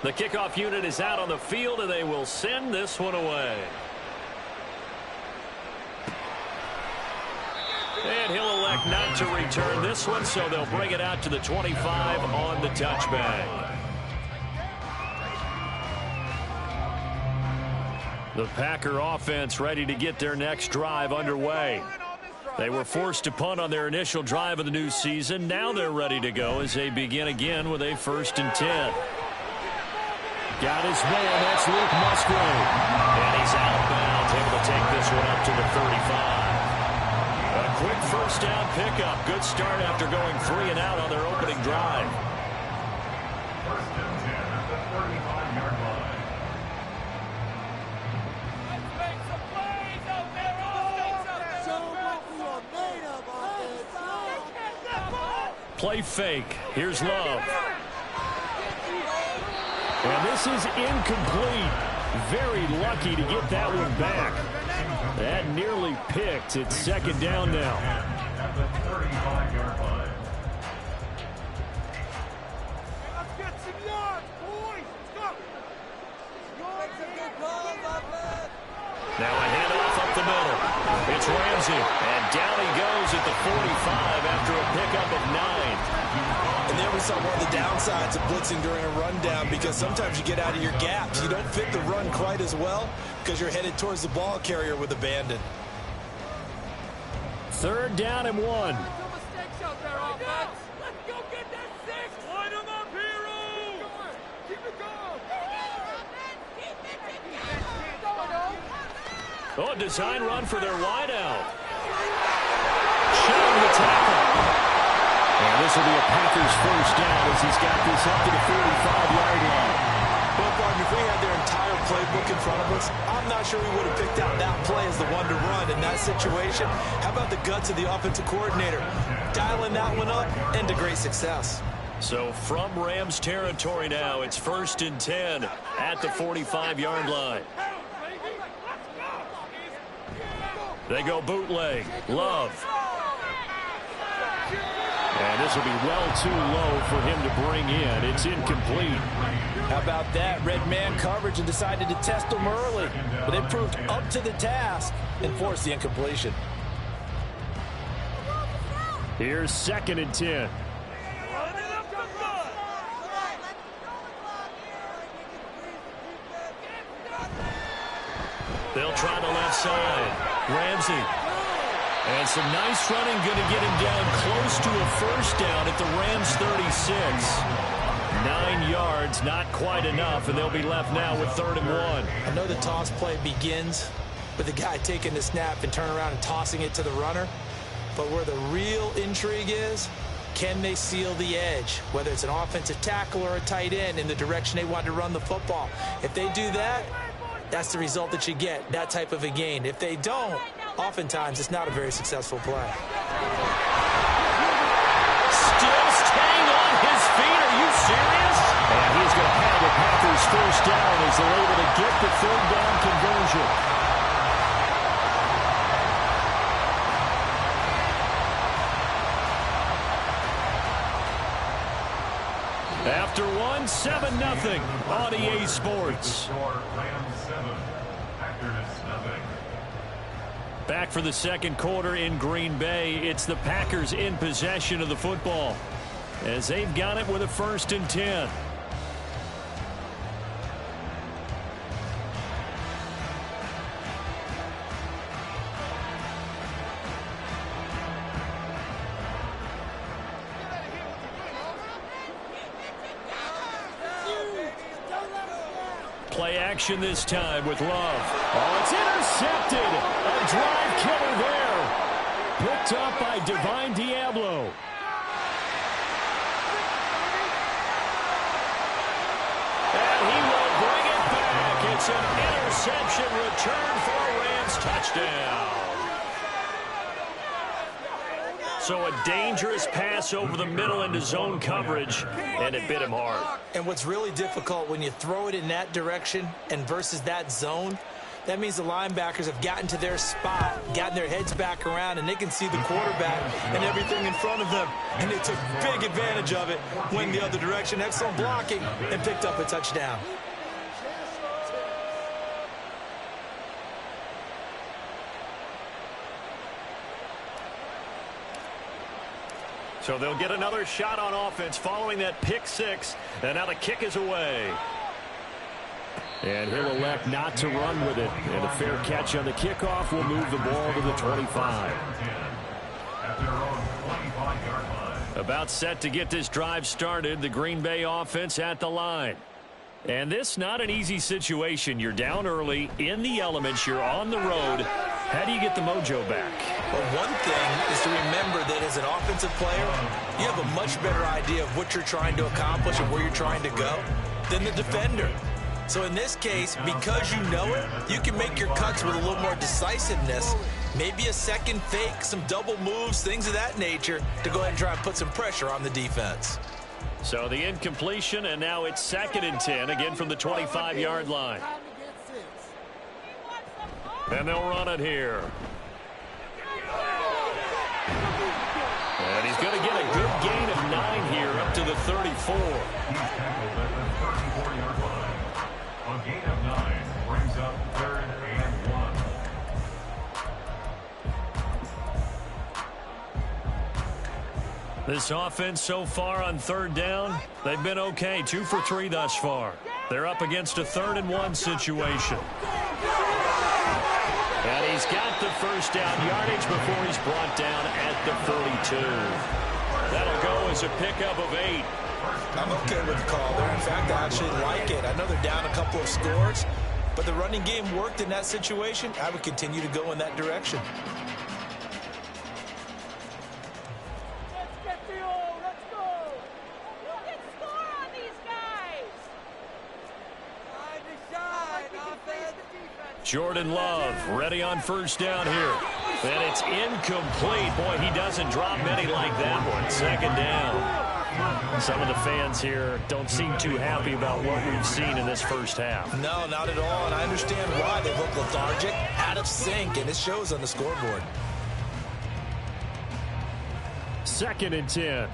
The kickoff unit is out on the field, and they will send this one away. And he'll elect not to return this one, so they'll bring it out to the 25 on the touchback. The Packer offense ready to get their next drive underway. They were forced to punt on their initial drive of the new season. Now they're ready to go as they begin again with a 1st and 10. Got his man, that's Luke Musgrave. And he's outbound, able to take this one up to the 35. A quick 1st down pickup. Good start after going 3 and out on their opening drive. 1st and 10 at the 35-yard line. Play fake. Here's Love. And this is incomplete. Very lucky to get that one back. That nearly picked. It's 2nd down now. At the 35-yard line. Let's get some yards, boys. Let's go. Now a handoff up the middle. It's Ramsey. And down he goes at the 45 after a pickup of 9. And there we saw one of the downsides of blitzing during a rundown, because sometimes you get out of your gaps. You don't fit the run quite as well because you're headed towards the ball carrier with abandon. 3rd down and 1. No mistakes out there, offense. Let's go get that 6. Line them up, hero. Keep it going. Oh, design run for their wideout. Showing the tackle. And this will be a Packers 1st down as he's got this up to the 45-yard line. Well, Barton, if we had their entire playbook in front of us, I'm not sure we would have picked out that play as the one to run in that situation. How about the guts of the offensive coordinator? Dialing that one up, and to great success. So from Rams territory now, it's 1st and 10 at the 45-yard line. They go bootleg. Love. And this will be well too low for him to bring in. It's incomplete. How about that? Red man coverage and decided to test them early. But they proved up to the task and forced the incompletion. Here's 2nd and 10. They'll try the left side. Ramsey. And some nice running, going to get him down close to a 1st down at the Rams 36. 9 yards, not quite enough, and they'll be left now with 3rd and 1. I know the toss play begins with the guy taking the snap and turning around and tossing it to the runner. But where the real intrigue is, can they seal the edge, whether it's an offensive tackle or a tight end, in the direction they want to run the football? If they do that, that's the result that you get, that type of a gain. If they don't, oftentimes it's not a very successful play. Still staying on his feet. Are you serious? And he's going to have the Packers 1st down as they're able to get the 3rd down conversion. After one, 7-0 on EA Sports. Rams 7, Packers nothing. Back for the 2nd quarter in Green Bay. It's the Packers in possession of the football as they've got it with a 1st and 10. Play action this time with Love. Oh, it's intercepted. A drive killer there. Picked up by Divine Diablo. And he will bring it back. It's an interception return for a Rams touchdown. So a dangerous pass over the middle into zone coverage, and it bit him hard. And what's really difficult when you throw it in that direction and versus that zone, That means the linebackers have gotten to their spot, gotten their heads back around, and they can see the quarterback and everything in front of them. And they took big advantage of it, went the other direction, excellent blocking, and picked up a touchdown. So they'll get another shot on offense following that pick six, and now the kick is away. And he'll elect not to run with it. And a fair catch on the kickoff will move the ball to the 25. About set to get this drive started, the Green Bay offense at the line. And this not an easy situation. You're down early, in the elements, you're on the road. How do you get the mojo back? Well, one thing is to remember that as an offensive player, you have a much better idea of what you're trying to accomplish and where you're trying to go than the defender. So in this case, because you know it, you can make your cuts with a little more decisiveness, maybe a second fake, some double moves, things of that nature, to go ahead and try and put some pressure on the defense. So the incompletion, and now it's 2nd and 10, again from the 25-yard line. And they'll run it here. And he's going to get a good gain of 9 here up to the 34. He's tackled at the 34-yard line. A gain of 9 brings up 3rd and 1. This offense so far on 3rd down, they've been okay. 2 for 3 thus far. They're up against a 3rd and 1 situation. And he's got the first down yardage before he's brought down at the 42. That'll go as a pickup of 8. I'm okay with the call there. In fact, I actually like it. I know they're down a couple of scores, but the running game worked in that situation. I would continue to go in that direction. Let's get the O. Let's go. Who can score on these guys? Time to shine, offense. Jordan Love ready on 1st down here. And it's incomplete. Boy, he doesn't drop many like that one. 2nd down. Some of the fans here don't seem too happy about what we've seen in this first half. No, not at all, and I understand why. They look lethargic, out of sync, and it shows on the scoreboard. 2nd and 10.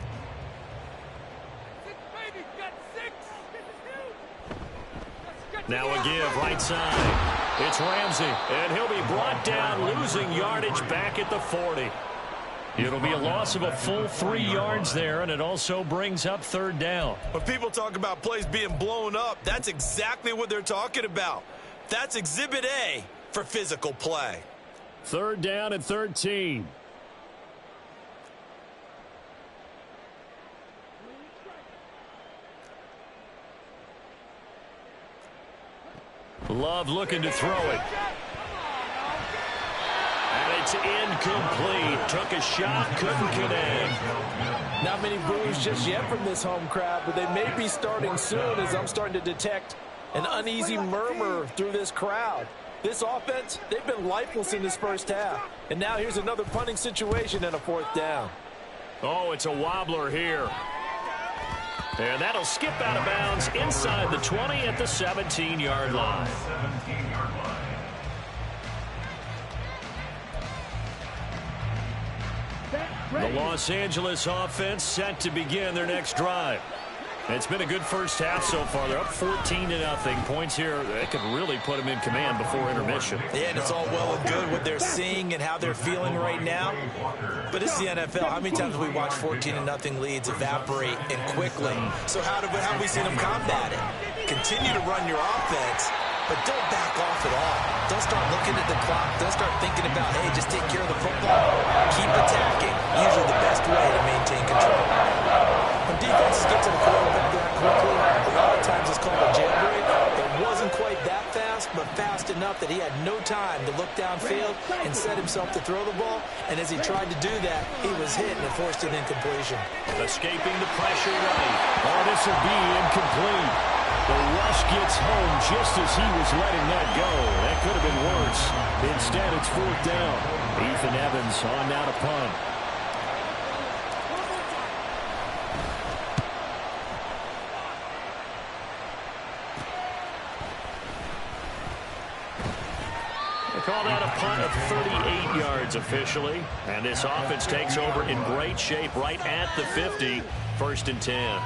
Baby, got 6. Now a give, right side. It's Ramsey, and he'll be brought down, losing yardage back at the 40. It'll be a loss of a full 3 yards there, and it also brings up 3rd down. When people talk about plays being blown up, that's exactly what they're talking about. That's Exhibit A for physical play. 3rd down and 13. Love looking to throw it. And it's incomplete. Took a shot, couldn't connect. Not many boos just yet from this home crowd, but they may be starting soon as I'm starting to detect an uneasy murmur through this crowd. This offense, they've been lifeless in this first half. And now here's another punting situation and a 4th down. Oh, it's a wobbler here. And that'll skip out of bounds inside the 20 at the 17-yard line. 17-yard line. The Los Angeles offense set to begin their next drive. It's been a good first half so far. They're up 14-0. Points here, they could really put them in command before intermission. Yeah, and it's all well and good what they're seeing and how they're feeling right now. But it's the NFL. How many times have we watched 14-0 leads evaporate and quickly? So how have we seen them combat it? Continue to run your offense, but don't back off at all. Don't start looking at the clock. Don't start thinking about, hey, just take care of the football. Keep attacking. Usually the best way to maintain control. When defenses get to the quarterback that quickly, a lot of times it's called a jailbreak. It wasn't quite that fast, but fast enough that he had no time to look downfield and set himself to throw the ball. And as he tried to do that, he was hit and forced an incompletion. Escaping the pressure right. Oh, this will be incomplete. The rush gets home just as he was letting that go. That could have been worse. Instead, it's 4th down. Ethan Evans on now to punt. call that a punt of 38 yards officially. And this offense takes over in great shape right at the 50. 1st and 10.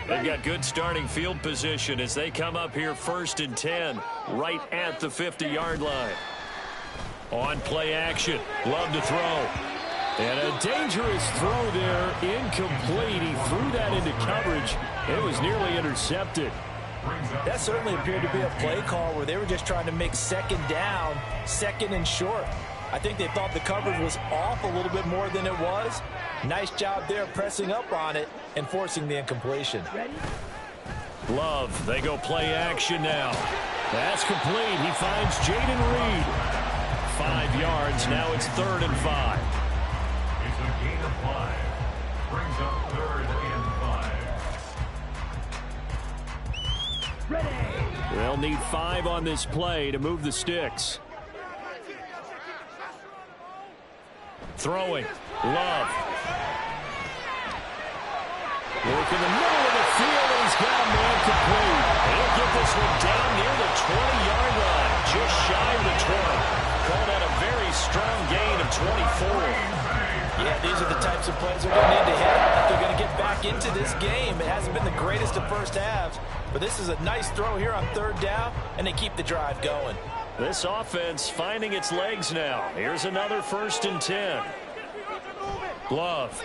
They've got good starting field position as they come up here 1st and 10 right at the 50-yard line. On play action, Love to throw. And a dangerous throw there, incomplete. He threw that into coverage. It was nearly intercepted. That certainly appeared to be a play call where they were just trying to make 2nd down, 2nd and short. I think they thought the coverage was off a little bit more than it was. Nice job there pressing up on it and forcing the incompletion. Love, they go play action now. That's complete. He finds Jaden Reed. 5 yards. Now it's 3rd and 5. It's a gain of 5. Brings up 3rd and 5. They'll need 5 on this play to move the sticks. Throwing. Love. Look in the middle of the field, and he's got a man complete. He'll get this one down near the 20-yard line, just shy of the 20. Call that a very strong gain of 24. Yeah, these are the types of plays they're going to need to hit if they're going to get back into this game. It hasn't been the greatest of first halves, but this is a nice throw here on 3rd down, and they keep the drive going. This offense finding its legs now. Here's another 1st and 10. Love.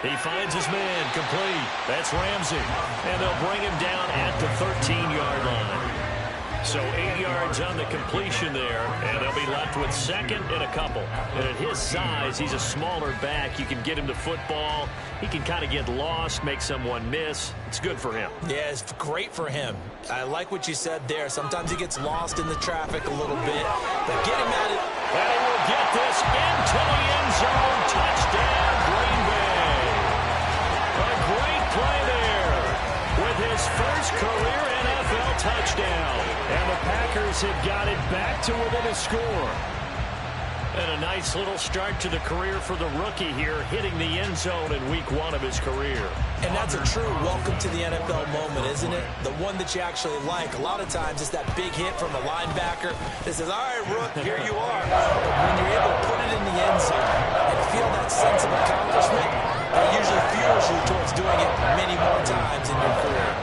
He finds his man complete. That's Ramsey. And they'll bring him down at the 13-yard line. So 8 yards on the completion there, and they'll be left with 2nd and a couple. And at his size, he's a smaller back. You can get him to football. He can kind of get lost, make someone miss. It's good for him. Yeah, it's great for him. I like what you said there. Sometimes he gets lost in the traffic a little bit, but get him at it. And he will get this into the end zone. Touchdown, Green Bay. A great play there with his first career NFL touchdown. And the Packers have got it back to within a score. And a nice little start to the career for the rookie here, hitting the end zone in week 1 of his career. And that's a true welcome to the NFL moment, isn't it? The one that you actually like. A lot of times it's that big hit from a linebacker that says, all right, Rook, here you are. But when you're able to put it in the end zone and feel that sense of accomplishment, that usually fuels you towards doing it many more times in your career.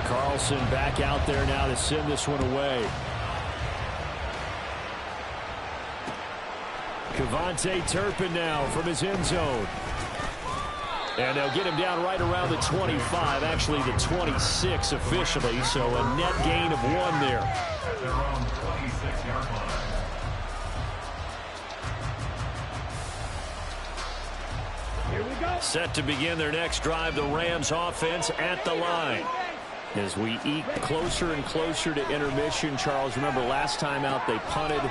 Carlson back out there now to send this one away. Kevontae Turpin now from his end zone. And they'll get him down right around the 25, actually the 26 officially, so a net gain of 1 there. At their own 26-yard line. Here we go. Set to begin their next drive, the Rams offense at the line. As we eke closer and closer to intermission, Charles, remember last time out they punted.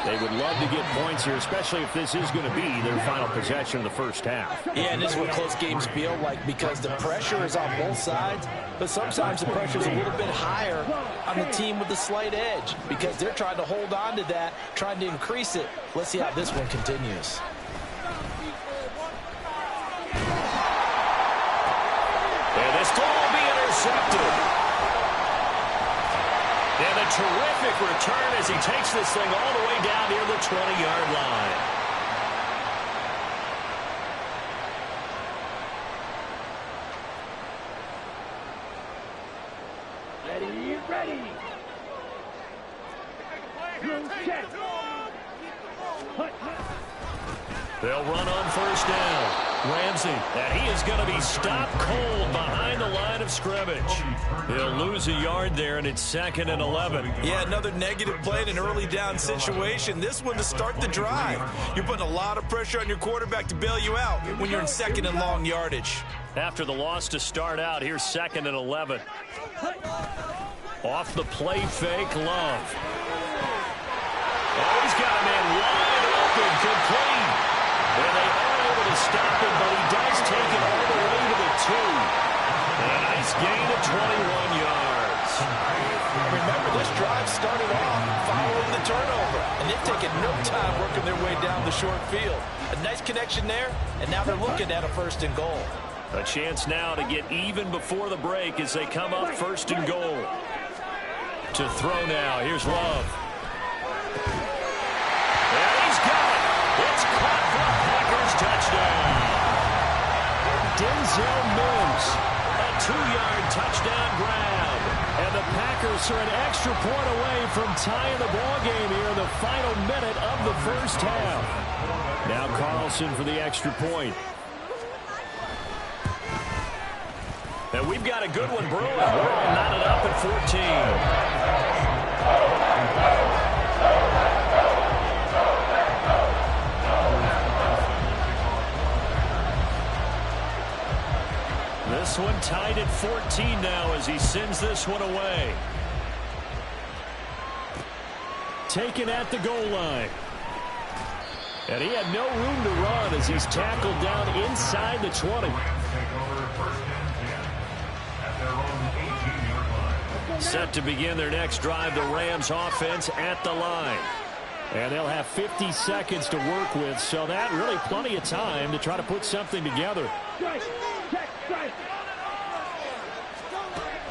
They would love to get points here, especially if this is going to be their final possession of the first half. Yeah, and this is what close games feel like because the pressure is on both sides, but sometimes the pressure is a little bit higher on the team with the slight edge because they're trying to hold on to that, trying to increase it. Let's see how this one continues. And this ball will be intercepted. And a terrific return as he takes this thing all the way down near the 20-yard line. Ready. Check. They'll run on 1st down. Ramsey, and he is going to be stopped cold behind the line of scrimmage. He'll lose a yard there, and it's 2nd and 11. Yeah, another negative play in an early down situation. This one to start the drive. You're putting a lot of pressure on your quarterback to bail you out when you're in 2nd and long yardage. After the loss to start out, here's 2nd and 11. Off the play fake, Love. Oh, he's got a man wide open, complete. And they are able to stop him, but he does take it all the way to the 2. And a nice gain of 21 yards. Remember, this drive started off following the turnover, and they've taken no time working their way down the short field. A nice connection there, and now they're looking at a 1st and goal. A chance now to get even before the break as they come up 1st and goal. To throw now. Here's Love. And he's got it. It's caught for a Packers touchdown. Denzel Mims, a 2-yard touchdown grab. And the Packers are an extra point away from tying the ball game here in the final minute of the 1st half. Now Carlson for the extra point. And we've got a good one brewing. We're all knotted up at 14. This one tied at 14 now as he sends this one away. Taken at the goal line. And he had no room to run as he's tackled down inside the 20. Set to begin their next drive, the Rams offense at the line. And they'll have 50 seconds to work with, so that really plenty of time to try to put something together.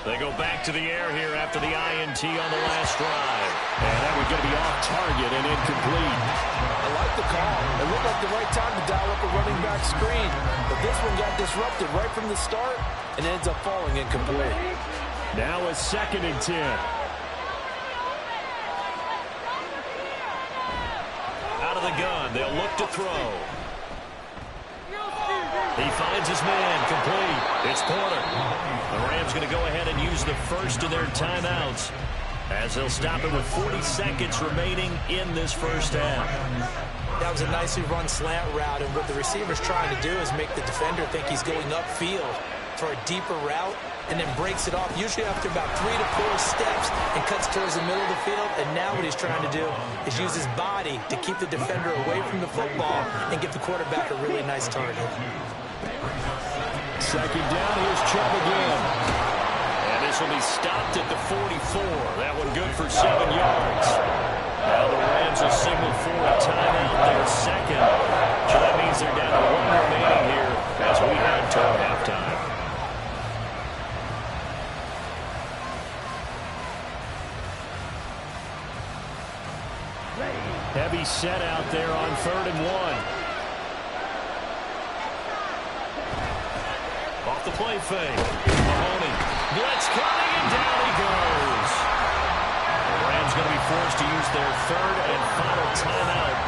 They go back to the air here after the INT on the last drive. And that was going to be off target and incomplete. I like the call. It looked like the right time to dial up a running back screen. But this one got disrupted right from the start and ends up falling incomplete. Now a 2nd and 10. Out of the gun, they'll look to throw. He finds his man, complete. It's Porter. The Rams going to go ahead and use the first of their timeouts as they'll stop it with 40 seconds remaining in this 1st half. That was a nicely run slant route, and what the receiver's trying to do is make the defender think he's going upfield for a deeper route, and then breaks it off, usually after about 3 to 4 steps, and cuts towards the middle of the field. And now what he's trying to do is use his body to keep the defender away from the football and give the quarterback a really nice target. 2nd down, here's Chubb again. And this will be stopped at the 44. That one good for 7 yards. Now the Rams will signal for a timeout, their 2nd. So that means they're down to 1 remaining here as we head toward halftime. Heavy set out there on 3rd and 1. Off the play fake. Mahoney. Blitz coming, and down he goes. The Rams going to be forced to use their 3rd and final timeout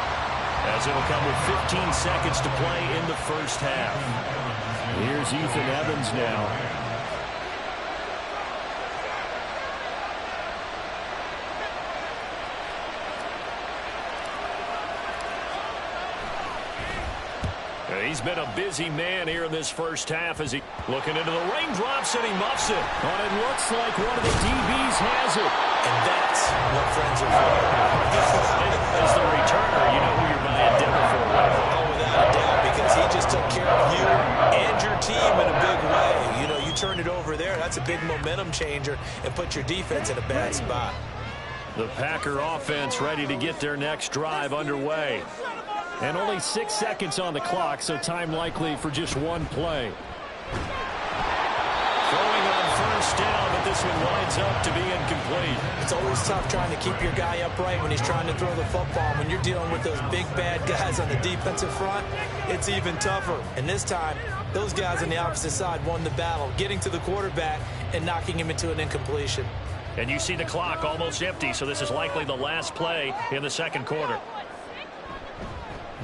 as it'll come with 15 seconds to play in the 1st half. Here's Ethan Evans now. He's been a busy man here in this 1st half as he looking into the raindrops, and he muffs it. But it looks like one of the DBs has it. And that's what friends are for. As the returner, you know who you're buying dinner for. Oh, without a doubt, because he just took care of you and your team in a big way. You know, you turned it over there. That's a big momentum changer and put your defense in a bad spot. The Packer offense ready to get their next drive underway. And only 6 seconds on the clock, so time likely for just one play. Throwing on 1st down, but this one winds up to be incomplete. It's always tough trying to keep your guy upright when he's trying to throw the football. When you're dealing with those big, bad guys on the defensive front, it's even tougher. And this time, those guys on the opposite side won the battle, getting to the quarterback and knocking him into an incompletion. And you see the clock almost empty, so this is likely the last play in the 2nd quarter.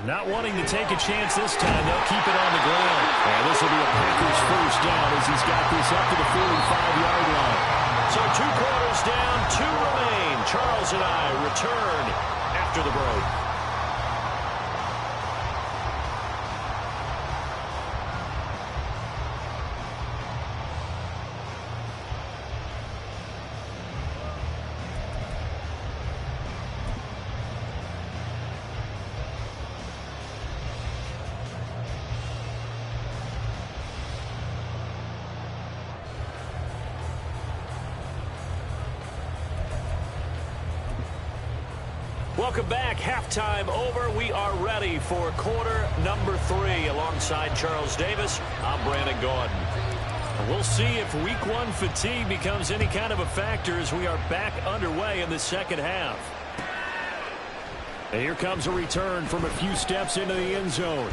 Not wanting to take a chance this time, they'll keep it on the ground. And this will be a Packers 1st down as he's got this up to the 45-yard line. So 2 quarters down, 2 remain. Charles and I return after the break. Welcome back. Halftime over. We are ready for quarter number 3. Alongside Charles Davis, I'm Brandon Gaudin. We'll see if week 1 fatigue becomes any kind of a factor as we are back underway in the second half. And here comes a return from a few steps into the end zone.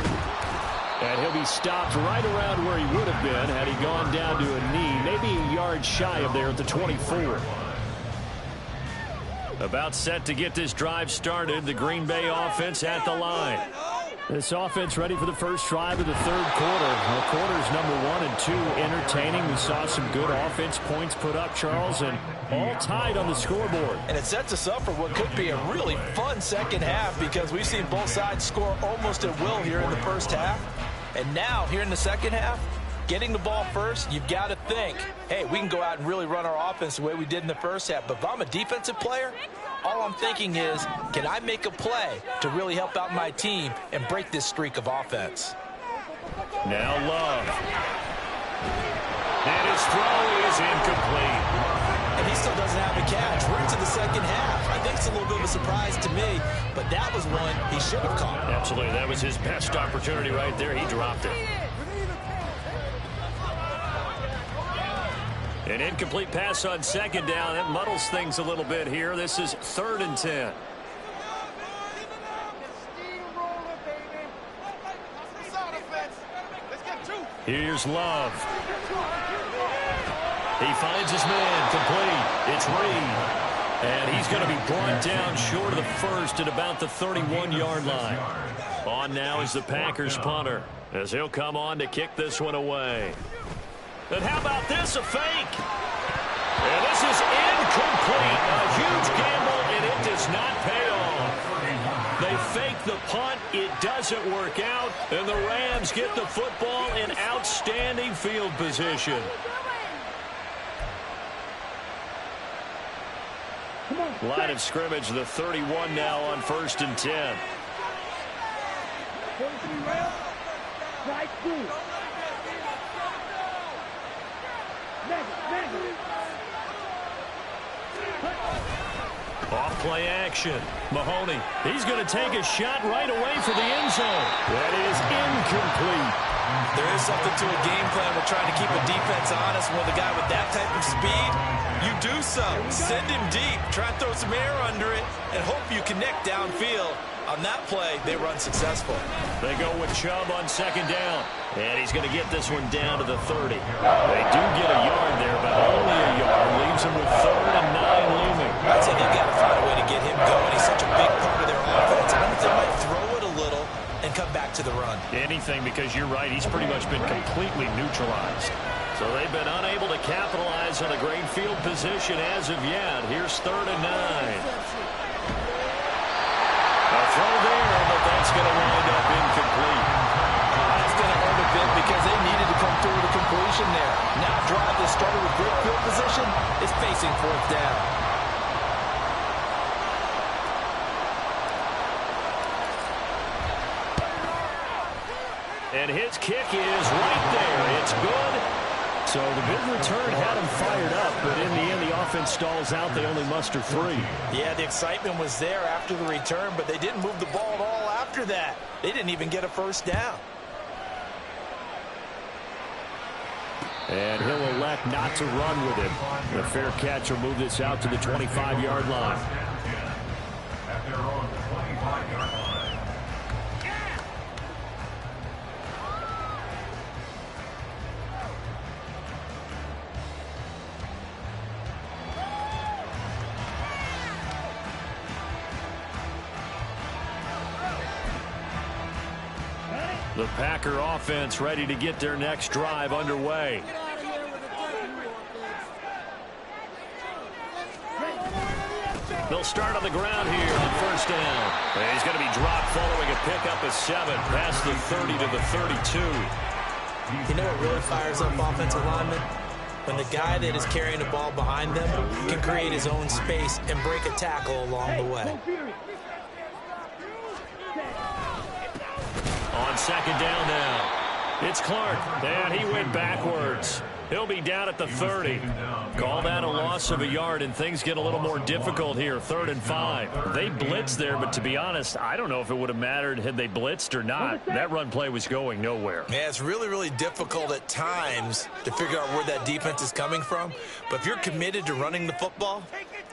And he'll be stopped right around where he would have been had he gone down to a knee, maybe a yard shy of there at the 24. About set to get this drive started, the Green Bay offense at the line. This offense ready for the first drive of the third quarter. Well, quarters number 1 and 2 entertaining. We saw some good offense points put up, Charles, and all tied on the scoreboard. And it sets us up for what could be a really fun second half because we've seen both sides score almost at will here in the first half. And now, here in the second half, getting the ball first, you've got to think, hey, we can go out and really run our offense the way we did in the first half. But if I'm a defensive player, all I'm thinking is, can I make a play to really help out my team and break this streak of offense? Now Love. And his throw is incomplete. And he still doesn't have a catch. We're into the second half. I think it's a little bit of a surprise to me, but that was one he should have caught. Absolutely. That was his best opportunity right there. He dropped it. An incomplete pass on second down. That muddles things a little bit here. This is 3rd and 10. Here's Love. He finds his man complete. It's Reed. And he's going to be brought down short of the first at about the 31-yard line. On now is the Packers punter as he'll come on to kick this one away. And how about this, a fake? And this is incomplete. A huge gamble, and it does not pay off. They fake the punt. It doesn't work out. And the Rams get the football in outstanding field position. Line of scrimmage, the 31 now on 1st and 10. Off play action. Mahoney, he's going to take a shot right away for the end zone. That is incomplete. There is something to a game plan with trying to keep a defense honest. With a guy with that type of speed, you do so. Send him deep, try and throw some air under it, and hope you connect downfield. On that play, they run successful. They go with Chubb on second down. And he's going to get this one down to the 30. They do get a yard there, but only a yard. Leaves him with 3rd and 9 looming. I'd say they've got to find a way to get him going. He's such a big part of their offense. I don't think they might throw it a little and come back to the run. Anything, because you're right, he's pretty much been completely neutralized. So they've been unable to capitalize on a great field position as of yet. Here's 3rd and 9. A throw there, but that's going to wind up incomplete. That's going to hurt a bit because they needed to come through with a completion there. Now drive that started with great field position is facing 4th down. And his kick is right there. It's good. So the big return had him fired up, but in the end, the offense stalls out. They only muster 3. Yeah, the excitement was there after the return, but they didn't move the ball at all after that. They didn't even get a 1st down. And he'll elect not to run with it. The fair catch will move this out to the 25-yard line. At their own 25-yard line. The Packer offense ready to get their next drive underway. They'll start on the ground here on 1st down. And he's going to be dropped following a pickup of 7 past the 30 to the 32. You know what really fires up offensive linemen? When the guy that is carrying the ball behind them can create his own space and break a tackle along the way. On 2nd down now. It's Clark, and he went backwards. He'll be down at the 30. Call that a loss of a yard, and things get a little more difficult here, 3rd and 5. They blitzed there, but to be honest, I don't know if it would have mattered had they blitzed or not. That run play was going nowhere. Yeah, it's really, really difficult at times to figure out where that defense is coming from. But if you're committed to running the football,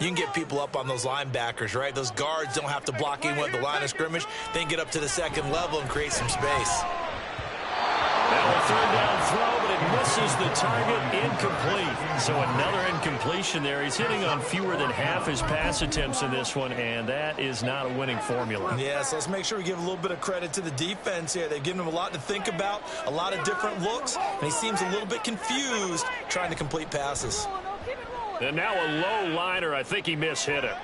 you can get people up on those linebackers, right? Those guards don't have to block anyone at the line of scrimmage. They can get up to the second level and create some space. Now a 3rd down throw, but it misses the target, incomplete. So another incompletion there. He's hitting on fewer than half his pass attempts in this one, and that is not a winning formula. Yeah, so let's make sure we give a little bit of credit to the defense here. They've given him a lot to think about, a lot of different looks, and he seems a little bit confused trying to complete passes. And now a low liner. I think he mishit it.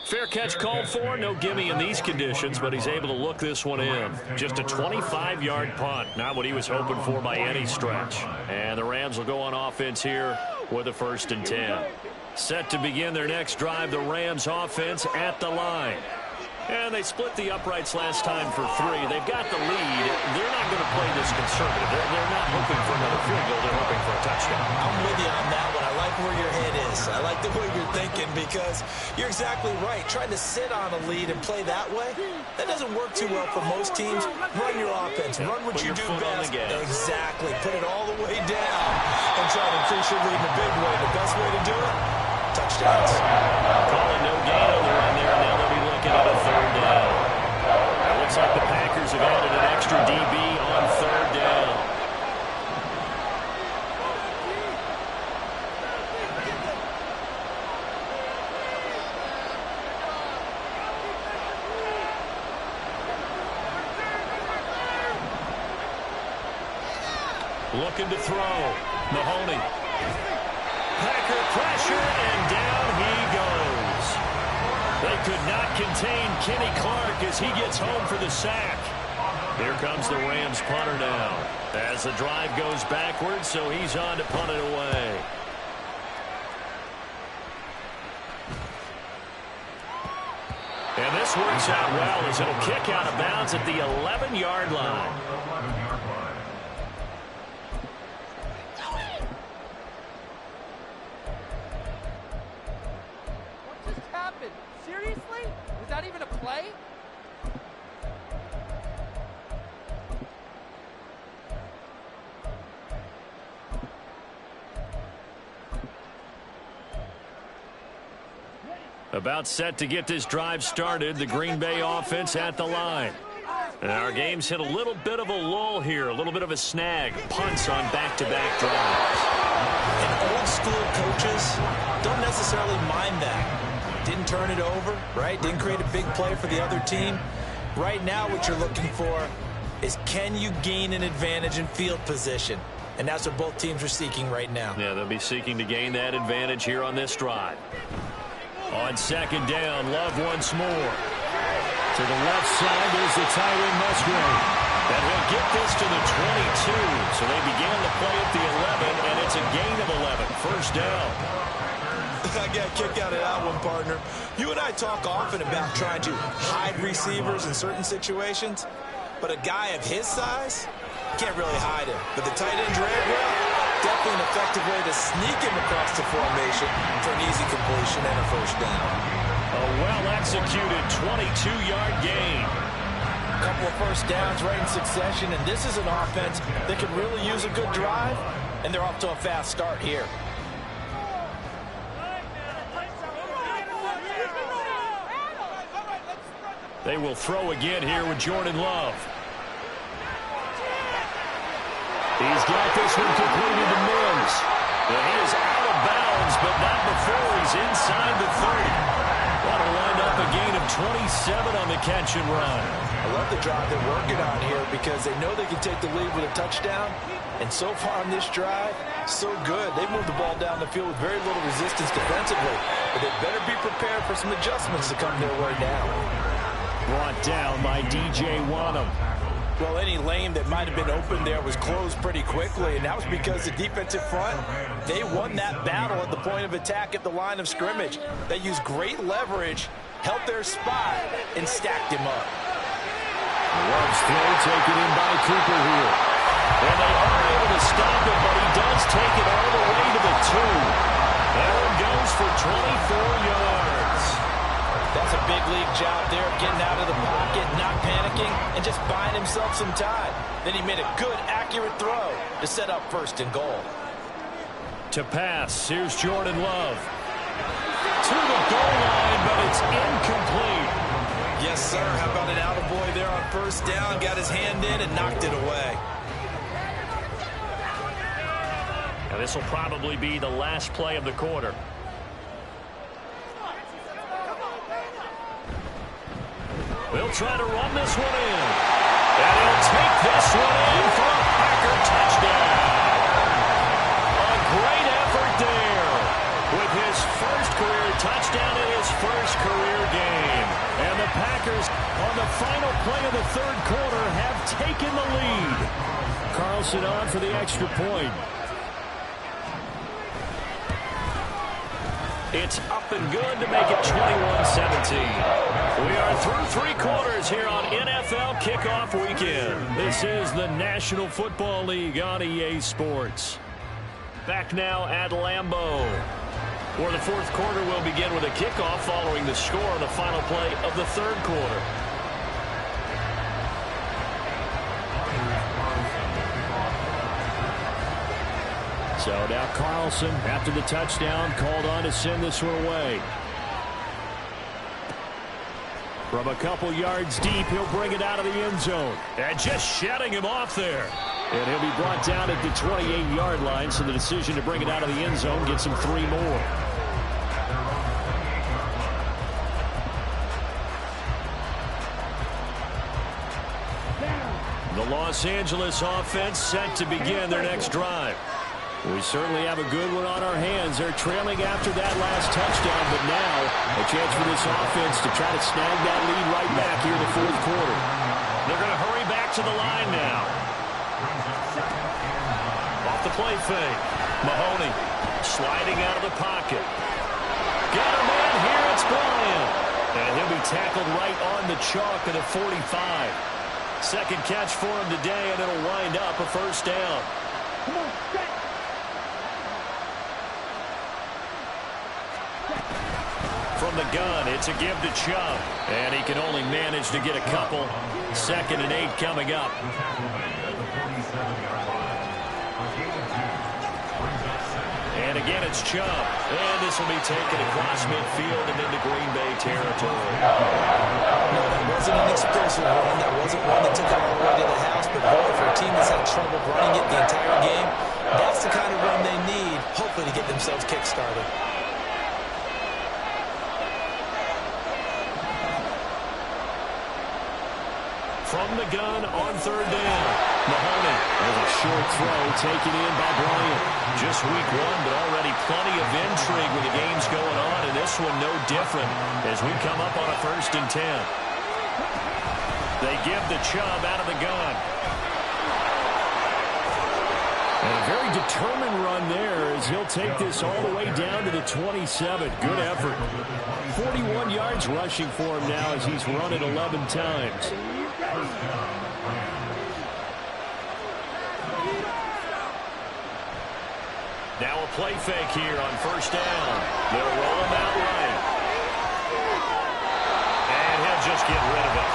Fair catch called for. No gimme in these conditions, but he's able to look this one in. Just a 25-yard punt. Not what he was hoping for by any stretch. And the Rams will go on offense here with a 1st and 10. Set to begin their next drive, the Rams offense at the line. And they split the uprights last time for 3. They've got the lead. They're not going to play this conservative. They're not hoping for another field goal. They're hoping for a touchdown. I'm with you on that one. I like where your head is. I like the way you're thinking because you're exactly right. Trying to sit on a lead and play that way, that doesn't work too well for most teams. Run your offense. Run what you do best. Exactly. Put it all the way down and try to increase your lead in a big way. The best way to do it, touchdowns. Calling no gain on the run there. Now they'll be looking at a 3rd down. It looks like the Packers have added an extra DB on 3rd down. Looking to throw. Mahoney. Packer pressure, and down he goes. They could not contain Kenny Clark as he gets home for the sack. Here comes the Rams punter now. As the drive goes backwards, so he's on to punt it away. And this works out well as it'll kick out of bounds at the 11-yard line. Seriously? Was that even a play? About set to get this drive started, the Green Bay offense at the line. And our game's hit a little bit of a lull here, a little bit of a snag. Punts on back-to-back drives. And old school coaches don't necessarily mind that. Didn't turn it over, right? Didn't create a big play for the other team. Right now what you're looking for is can you gain an advantage in field position? And that's what both teams are seeking right now. Yeah, they'll be seeking to gain that advantage here on this drive. On 2nd down, Love once more. To the left side, there's the tight end Musgrave. And he'll get this to the 22. So they began the play at the 11, and it's a gain of 11. 1st down. I got a kick out of that one, partner. You and I talk often about trying to hide receivers in certain situations, but a guy of his size can't really hide him. But the tight end drag route, definitely an effective way to sneak him across the formation for an easy completion and a 1st down. A well-executed 22-yard gain. A couple of 1st downs right in succession, and this is an offense that can really use a good drive, and they're off to a fast start here. They will throw again here with Jordan Love. He's got this one completed to Mims. And he is out of bounds, but not before he's inside the 30. That'll wind up a gain of 27 on the catch and run. I love the drive they're working on here because they know they can take the lead with a touchdown. And so far on this drive, so good. They moved the ball down the field with very little resistance defensively. But they better be prepared for some adjustments to come their way now. Brought down by DJ Wanham. Well, any lane that might have been open there was closed pretty quickly, and that was because the defensive front, they won that battle at the point of attack at the line of scrimmage. They used great leverage, held their spot, and stacked him up. Love's throw taken in by Cooper here. And they are able to stop it, but he does take it all the way to the 2. Allen goes for 24 yards. That's a big league job there, getting out of the pocket, not panicking, and just buying himself some time. Then he made a good, accurate throw to set up 1st and goal. To pass, here's Jordan Love. To the goal line, but it's incomplete. Yes, sir. How about an attaboy there on 1st down? Got his hand in and knocked it away. And this will probably be the last play of the quarter. They'll try to run this one in. And he'll take this one in for a Packer touchdown. A great effort there with his first career touchdown in his first career game. And the Packers, on the final play of the 3rd quarter, have taken the lead. Carlson on for the extra point. It's up and good to make it 21-17. We are through 3 quarters here on NFL Kickoff Weekend. This is the National Football League on EA Sports. Back now at Lambeau, where the 4th quarter will begin with a kickoff following the score on the final play of the 3rd quarter. So now Carlson, after the touchdown, called on to send this one away. From a couple yards deep, he'll bring it out of the end zone. And just shutting him off there. And he'll be brought down at the 28-yard line, so the decision to bring it out of the end zone gets him 3 more. The Los Angeles offense set to begin their next drive. We certainly have a good one on our hands. They're trailing after that last touchdown, but now a chance for this offense to try to snag that lead right back here in the 4th quarter. They're going to hurry back to the line now. Off the play fake. Mahoney sliding out of the pocket. Got a man here, it's Bryant. And he'll be tackled right on the chalk of the 45. Second catch for him today, and it'll wind up a 1st down. Come on, set. From the gun, it's a give to Chubb. And he can only manage to get a couple. 2nd and 8 coming up. And again, it's Chubb. And this will be taken across midfield and into Green Bay territory. No, that wasn't an explosive run. That wasn't one that took it all the way to the house. But boy, for a team that's had trouble running it the entire game, that's the kind of run they need, hopefully, to get themselves kick-started. From the gun on 3rd down. Mahoney with a short throw taken in by Bryant. Just week 1, but already plenty of intrigue with the games going on, and this one no different as we come up on a 1st and 10. They give the Chubb out of the gun. And a very determined run there as he'll take this all the way down to the 27. Good effort. 41 yards rushing for him now as he's run it 11 times. Now a play fake here on 1st down. They'll roll him out right. And he'll just get rid of it.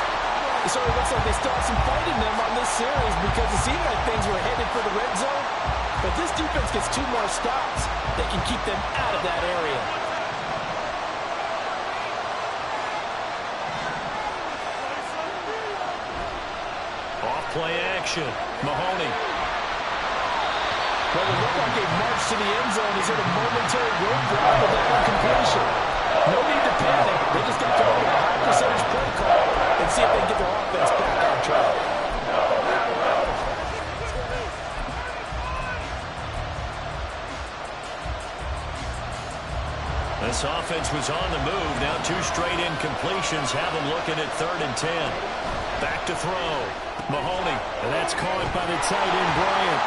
It sort of looks like they still have some fight in them on this series because it seemed like things were headed for the red zone. But this defense gets 2 more stops. They can keep them out of that area. Play action. Mahoney. Well, it looked like they marched to the end zone. Is it a momentary roadblock with that incompletion? No need to panic. They just got to go with a high percentage play call and see if they can get their offense back on track. This offense was on the move. Now 2 straight incompletions have them looking at 3rd and 10. Back to throw. Mahoney, and that's caught by the tight end, Bryant.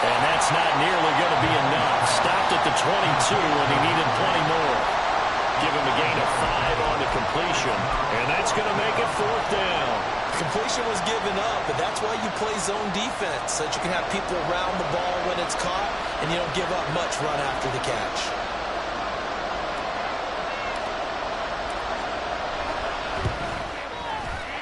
And that's not nearly going to be enough. Stopped at the 22, and he needed plenty more. Give him a gain of 5 on the completion, and that's going to make it 4th down. Completion possession was given up, but that's why you play zone defense, so that you can have people around the ball when it's caught, and you don't give up much run after the catch.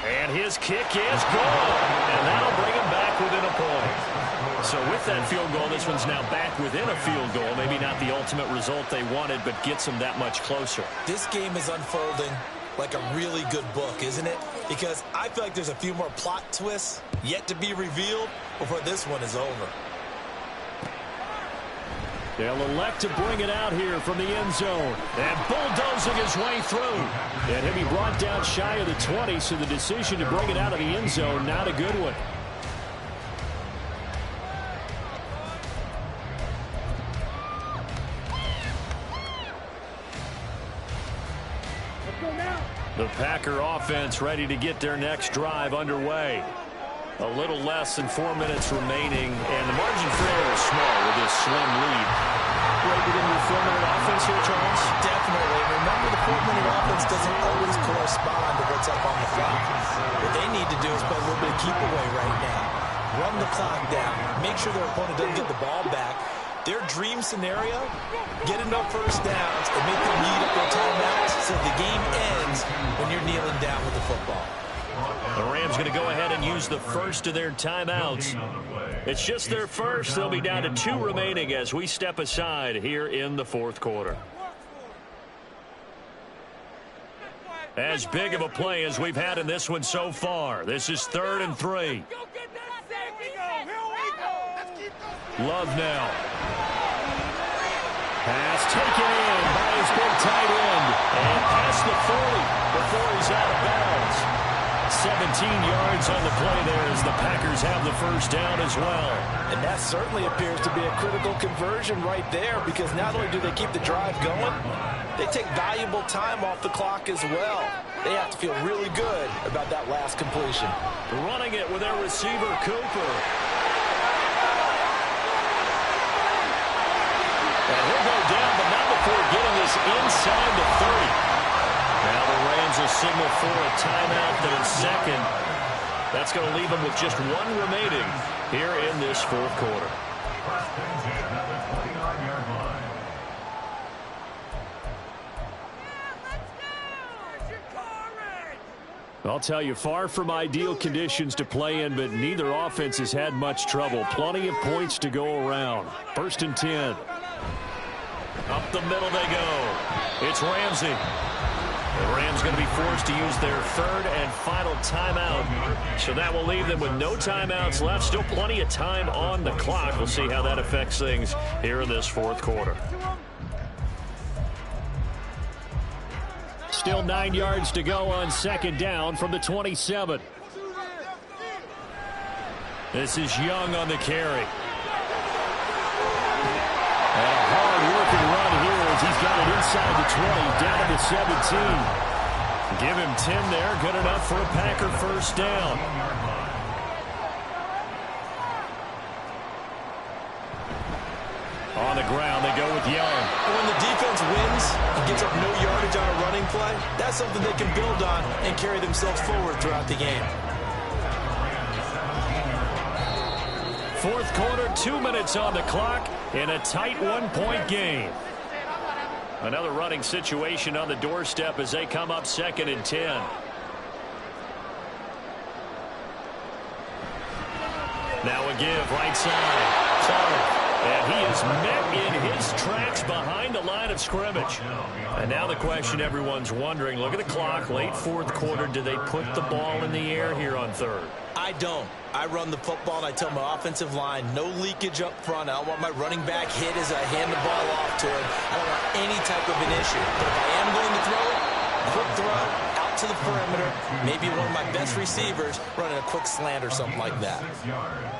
And his kick is gone, and that'll bring him back within a point. So with that field goal, this one's now back within a field goal. Maybe not the ultimate result they wanted, but gets them that much closer. This game is unfolding like a really good book, isn't it? Because I feel like there's a few more plot twists yet to be revealed before this one is over. They'll elect to bring it out here from the end zone. And bulldozing his way through. And he'll be brought down shy of the 20, so the decision to bring it out of the end zone, not a good one. The Packer offense ready to get their next drive underway. A little less than 4 minutes remaining, and the margin for error is small with this slim lead. Right within your 4-minute offense here, Charles? Definitely. Remember, the 4-minute offense doesn't always correspond to what's up on the clock. What they need to do is play a little bit of keep away right now. Run the clock down. Make sure their opponent doesn't get the ball back. Their dream scenario, get enough first downs and make them lead up their timeouts so the game ends when you're kneeling down with the football. The Rams going to go ahead and use the first of their timeouts. It's just their first. They'll be down to 2 remaining as we step aside here in the fourth quarter. As big of a play as we've had in this one so far. This is 3rd and 3. Love now. Pass taken in by his big tight end. And past the 40 before he's out of bounds. 17 yards on the play there as the Packers have the first down as well. And that certainly appears to be a critical conversion right there, because not only do they keep the drive going, they take valuable time off the clock as well. They have to feel really good about that last completion. Running it with their receiver, Cooper. And he'll go down, but not before getting this inside the 30. Now the Rams will signal for a timeout. Their second. That's going to leave them with just 1 remaining here in this fourth quarter. I'll tell you, far from ideal conditions to play in, but neither offense has had much trouble. Plenty of points to go around. 1st and 10. Up the middle they go. It's Ramsey. The Rams going to be forced to use their 3rd and final timeout. So that will leave them with no timeouts left. Still plenty of time on the clock. We'll see how that affects things here in this fourth quarter. Still 9 yards to go on 2nd down from the 27. This is Young on the carry. And a hard-working run here as he's got it inside the 20, down to the 17. Give him 10 there, good enough for a Packer first down. On the ground, they go with Young. When the defense wins and gets up no yardage on a running play, that's something they can build on and carry themselves forward throughout the game. Fourth quarter, 2 minutes on the clock in a tight 1-point game. Another running situation on the doorstep as they come up 2nd and 10. Now a give right side. Clark. And he is met in his tracks behind the line of scrimmage. And now the question everyone's wondering, look at the clock, late fourth quarter, do they put the ball in the air here on 3rd? I don't. I run the football and I tell my offensive line, no leakage up front. I don't want my running back hit as I hand the ball off to him. I don't want any type of an issue. But if I am going to throw it, quick throw, out to the perimeter, maybe one of my best receivers running a quick slant or something like that.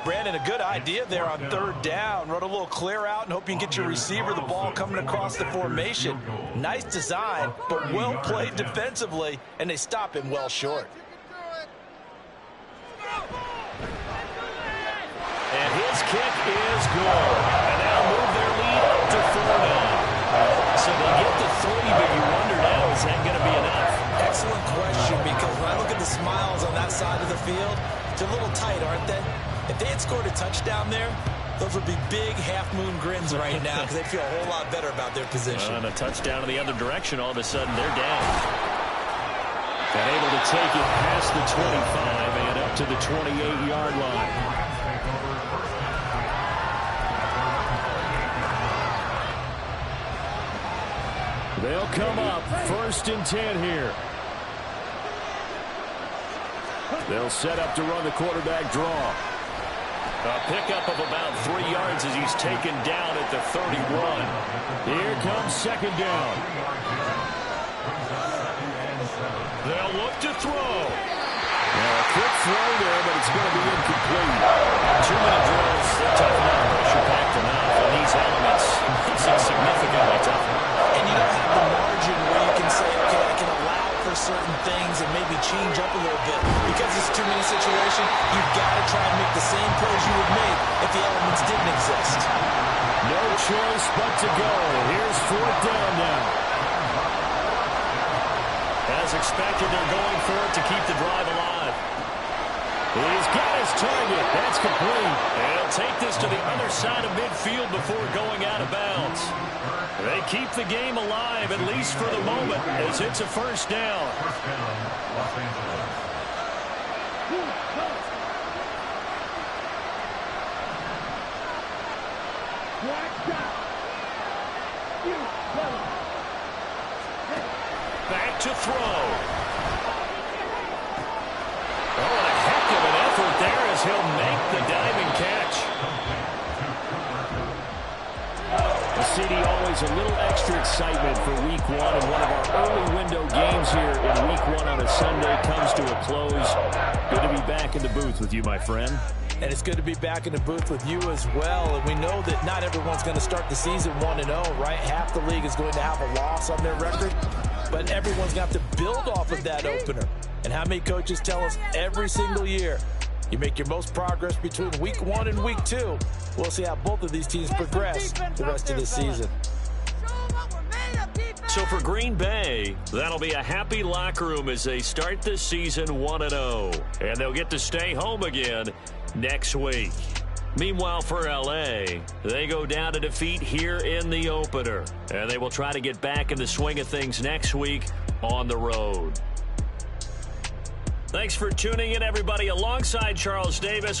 Brandon, a good idea there on 3rd down. Run a little clear out and hope you can get your receiver the ball coming across the formation. Nice design, but well played defensively, and they stop him well short. And his kick is good. And now move their lead up to 4 now. So they get to 3, but you wonder now, is that going to be enough? Excellent question. question because when I look at the smiles on that side of the field, they're a little tight, aren't they? If they had scored a touchdown there, those would be big half-moon grins right now because they feel a whole lot better about their position. And a touchdown in the other direction, all of a sudden they're down. And able to take it past the 25 and up to the 28-yard line. They'll come up 1st and 10 here. They'll set up to run the quarterback draw. A pickup of about 3 yards as he's taken down at the 31. Here comes 2nd down. They'll look to throw. Now a quick throw there, but it's going to be incomplete. Too many drills. They're tough enough, pressure-packed enough. And these elements, it's significantly tougher. And you don't have the margin where you can say, okay, I can allow for certain things and maybe change up a little bit. Because it's a too-many situation, you've got to try and make the same plays you would make if the elements didn't exist. No choice but to go. Here's 4th down now. As expected, they're going for it to keep the drive alive. He's got his target. That's complete. And he'll take this to the other side of midfield before going out of bounds. They keep the game alive, at least for the moment, as it's a 1st down. First down, Los Angeles. Back to throw. Oh, and a heck of an effort there as he'll make the diving catch. CD, always a little extra excitement for week 1, and one of our early window games here in week 1 on a Sunday comes to a close. Good to be back in the booth with you, my friend. And it's good to be back in the booth with you as well. And we know that not everyone's going to start the season 1-0, right? Half the league is going to have a loss on their record, but everyone's going to have to build off of that opener. And how many coaches tell us every single year, you make your most progress between week 1 and week 2. We'll see how both of these teams progress the rest of the season. So for Green Bay, that'll be a happy locker room as they start this season 1-0. And they'll get to stay home again next week. Meanwhile, for L.A., they go down to defeat here in the opener. And they will try to get back in the swing of things next week on the road. Thanks for tuning in, everybody. Alongside Charles Davis,